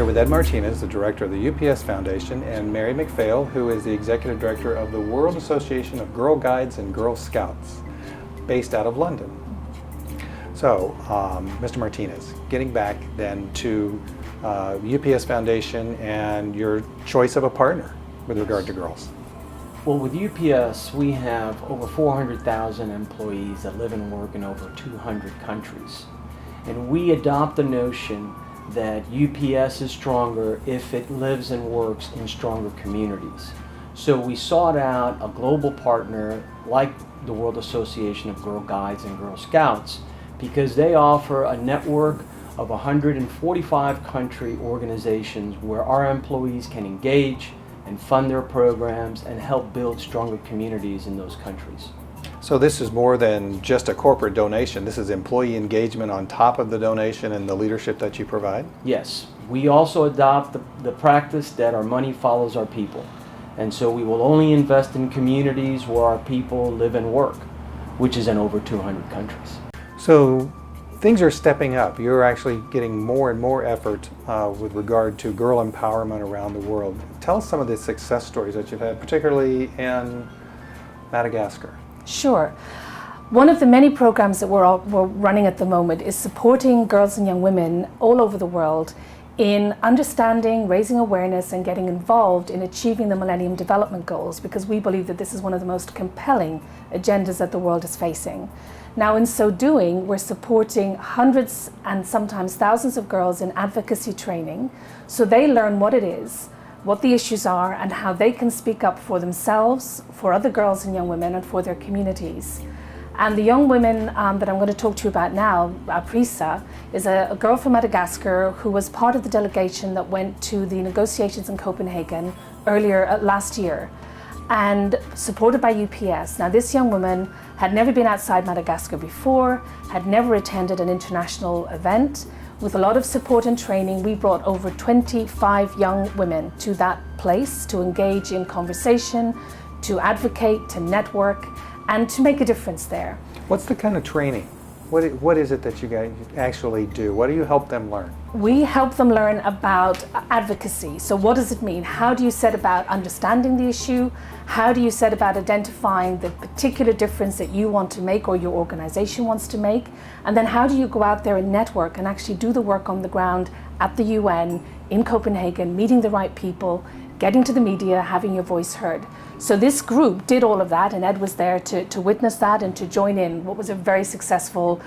with Ed Martinez, the director of the UPS Foundation, and Mary McPhail, who is the executive director of the World Association of Girl Guides and Girl Scouts, based out of London. So, Mr. Martinez, getting back then to UPS Foundation and your choice of a partner with regard to girls. Well, with UPS, we have over 400,000 employees that live and work in over 200 countries. And we adopt the notion that UPS is stronger if it lives and works in stronger communities. So we sought out a global partner like the World Association of Girl Guides and Girl Scouts because they offer a network of 145 country organizations where our employees can engage and fund their programs and help build stronger communities in those countries. So this is more than just a corporate donation. This is employee engagement on top of the donation and the leadership that you provide? Yes. We also adopt the practice that our money follows our people. And so we will only invest in communities where our people live and work, which is in over 200 countries. So things are stepping up. You're actually getting more and more effort with regard to girl empowerment around the world. Tell us some of the success stories that you've had, particularly in Madagascar. Sure. One of the many programs that we're running at the moment is supporting girls and young women all over the world in understanding, raising awareness, and getting involved in achieving the Millennium Development Goals, because we believe that this is one of the most compelling agendas that the world is facing. Now, in so doing, we're supporting hundreds and sometimes thousands of girls in advocacy training so they learn what it is, what the issues are, and how they can speak up for themselves, for other girls and young women, and for their communities. And the young women that I'm going to talk to you about now, Prisa, is a girl from Madagascar who was part of the delegation that went to the negotiations in Copenhagen earlier last year, and supported by UPS. Now, this young woman had never been outside Madagascar before, had never attended an international event. With a lot of support and training, we brought over 25 young women to that place to engage in conversation, to advocate, to network, and to make a difference there. What's the kind of training? What is it that you guys actually do? What do you help them learn? We help them learn about advocacy. So what does it mean? How do you set about understanding the issue? How do you set about identifying the particular difference that you want to make or your organization wants to make? And then how do you go out there and network and actually do the work on the ground at the UN, in Copenhagen, meeting the right people, getting to the media, having your voice heard? So this group did all of that, and Ed was there to witness that and to join in what was a very successful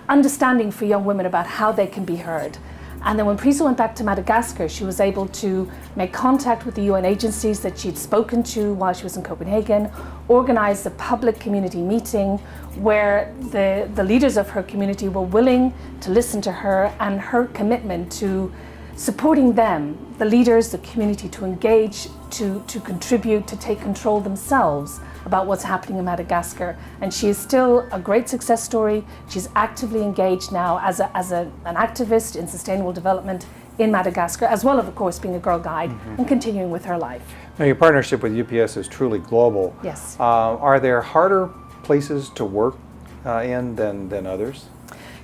understanding for young women about how they can be heard. And then when Prisa went back to Madagascar, she was able to make contact with the UN agencies that she'd spoken to while she was in Copenhagen, organize a public community meeting where the leaders of her community were willing to listen to her, and her commitment to supporting them, the leaders, the community, to engage, to contribute, to take control themselves about what's happening in Madagascar. And she is still a great success story. She's actively engaged now as an activist in sustainable development in Madagascar, as well as, of course, being a Girl Guide and continuing with her life. Now, your partnership with UPS is truly global. Yes. Are there harder places to work in than others?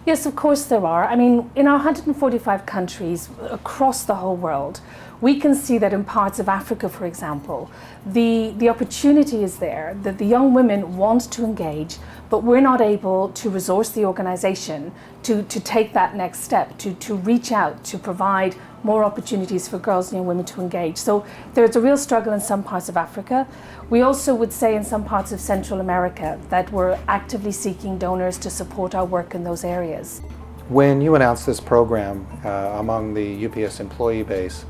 Yes, of course there are. I mean, in our 145 countries across the whole world, we can see that in parts of Africa, for example, the opportunity is there, that the young women want to engage, but we're not able to resource the organization to take that next step, to reach out, to provide more opportunities for girls and young women to engage. So there's a real struggle in some parts of Africa. We also would say in some parts of Central America that we're actively seeking donors to support our work in those areas. When you announced this program among the UPS employee base,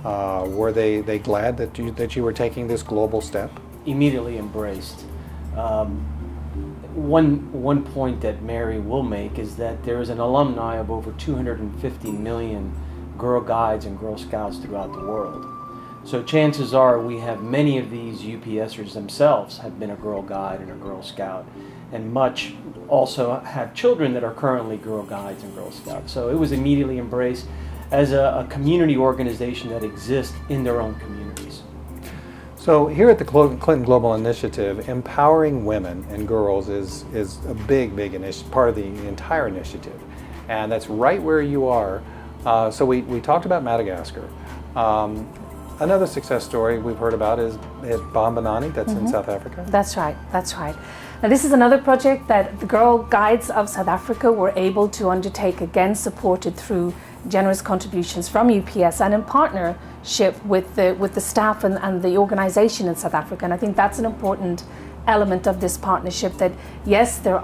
were they glad that you were taking this global step? Immediately embraced. One point that Mary will make is that there is an alumni of over 250 million Girl Guides and Girl Scouts throughout the world. So chances are we have many of these UPSers themselves have been a Girl Guide and a Girl Scout, and much also have children that are currently Girl Guides and Girl Scouts. So it was immediately embraced as a community organization that exists in their own communities. So here at the Clinton Global Initiative, empowering women and girls is a big part of the entire initiative. And that's right where you are So we talked about Madagascar. Another success story we've heard about is at Bambanani, that's in South Africa. That's right, that's right. Now this is another project that the Girl Guides of South Africa were able to undertake, again supported through generous contributions from UPS and in partnership with the staff and the organization in South Africa. And I think that's an important element of this partnership, that yes, there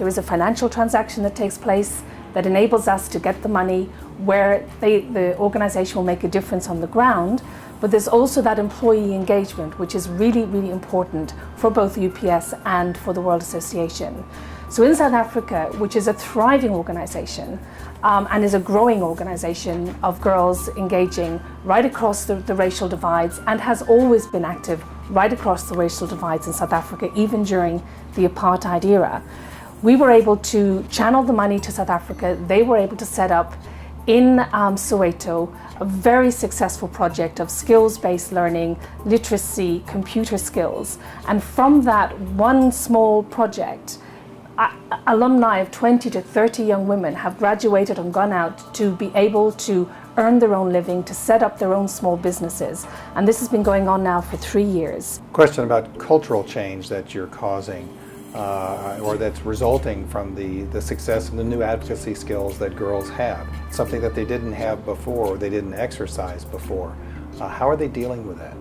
is a financial transaction that takes place that enables us to get the money where the organization will make a difference on the ground, but there's also that employee engagement, which is really, really important for both UPS and for the World Association. So in South Africa, which is a thriving organization and is a growing organization of girls engaging right across the racial divides, and has always been active right across the racial divides in South Africa, even during the apartheid era, we were able to channel the money to South Africa. They were able to set up in Soweto a very successful project of skills-based learning, literacy, computer skills. And from that one small project, alumni of 20 to 30 young women have graduated and gone out to be able to earn their own living, to set up their own small businesses. And this has been going on now for 3 years. Question about cultural change that you're causing, or that's resulting from the success and the new advocacy skills that girls have, something that they didn't have before, or they didn't exercise before. How are they dealing with that?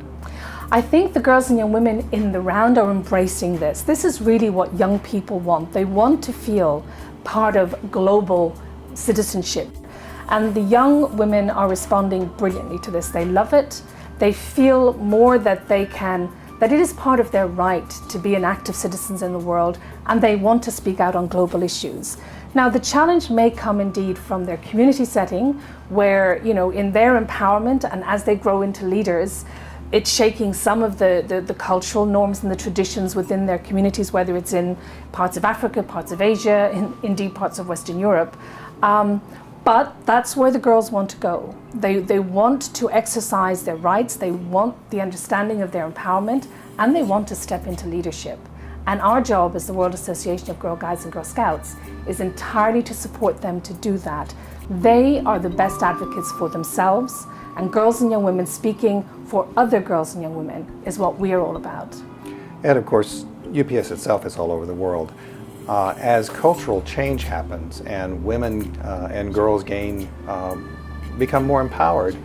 I think the girls and young women in the round are embracing this. This is really what young people want. They want to feel part of global citizenship. And the young women are responding brilliantly to this. They love it. They feel more that that it is part of their right to be an active citizens in the world, and they want to speak out on global issues. Now, the challenge may come indeed from their community setting, where, in their empowerment and as they grow into leaders, it's shaking some of the cultural norms and the traditions within their communities, whether it's in parts of Africa, parts of Asia, indeed parts of Western Europe. But that's where the girls want to go. They want to exercise their rights, they want the understanding of their empowerment, and they want to step into leadership. And our job as the World Association of Girl Guides and Girl Scouts is entirely to support them to do that. They are the best advocates for themselves, and girls and young women speaking for other girls and young women is what we are all about. And of course, UPS itself is all over the world. As cultural change happens and women and girls become more empowered,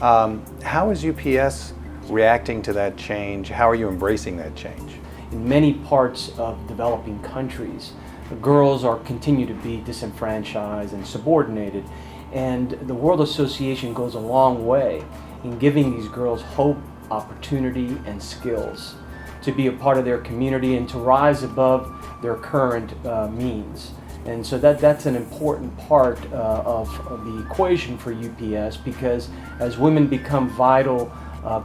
how is UPS reacting to that change? How are you embracing that change? In many parts of developing countries, girls continue to be disenfranchised and subordinated, and the World Association goes a long way in giving these girls hope, opportunity, and skills to be a part of their community and to rise above their current means. And so that's an important part of the equation for UPS, because as women become vital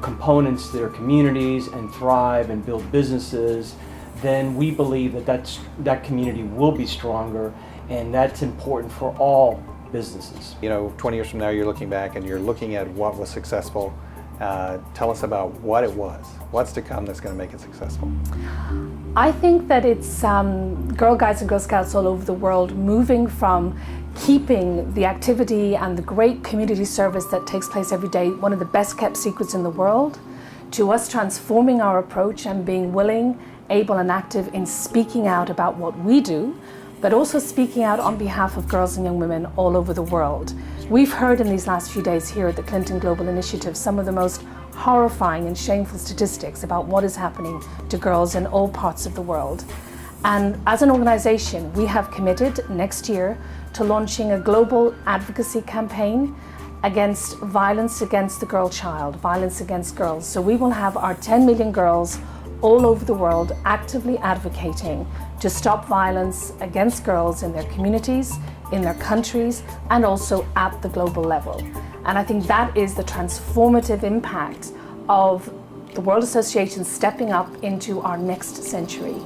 components to their communities and thrive and build businesses, then we believe that community will be stronger, and that's important for all businesses. 20 years from now, you're looking back and you're looking at what was successful. Tell us about what it was. What's to come that's going to make it successful? I think that it's Girl Guides and Girl Scouts all over the world moving from keeping the activity and the great community service that takes place every day, one of the best kept secrets in the world, to us transforming our approach and being willing, able and active in speaking out about what we do, but also speaking out on behalf of girls and young women all over the world. We've heard in these last few days here at the Clinton Global Initiative some of the most horrifying and shameful statistics about what is happening to girls in all parts of the world. And as an organization, we have committed next year to launching a global advocacy campaign against violence against the girl child, violence against girls. So we will have our 10 million girls all over the world actively advocating to stop violence against girls in their communities, in their countries, and also at the global level. And I think that is the transformative impact of the World Association stepping up into our next century.